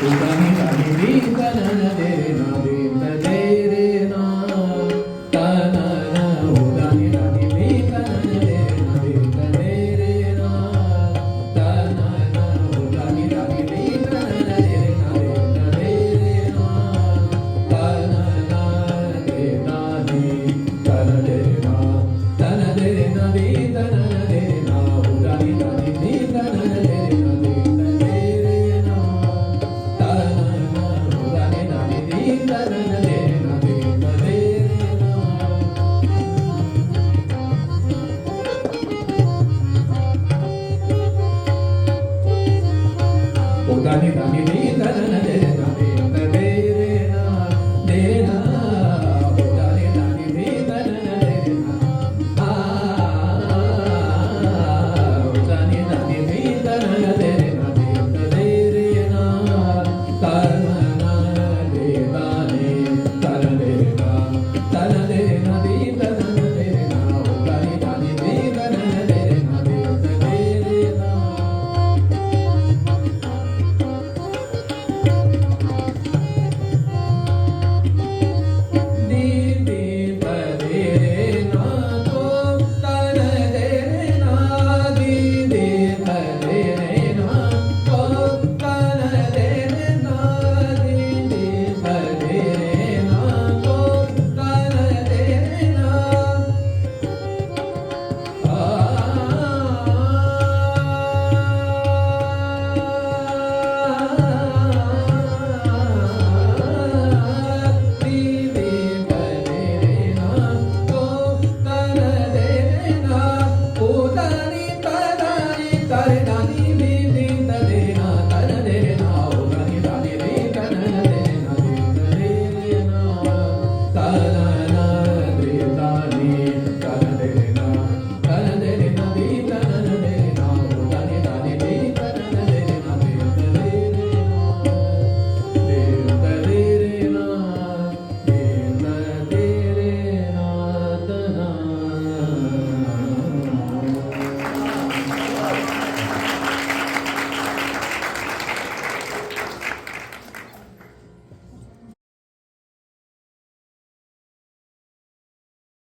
उदानी दानी दी तनन दे ना दे दे रे ना तनन उदानी दानी दी तनन दे ना दे दे रे ना तनन उदानी दानी दी तनन दे ना दे दे रे ना तनन दे ना दी तन दे ना तन दे ना दी तनन दे ना उदानी दानी दी तनन दे ना दे दे रे ना तनन उदानी दानी दी तनन दे ना दे दे रे ना उदानी दानी दी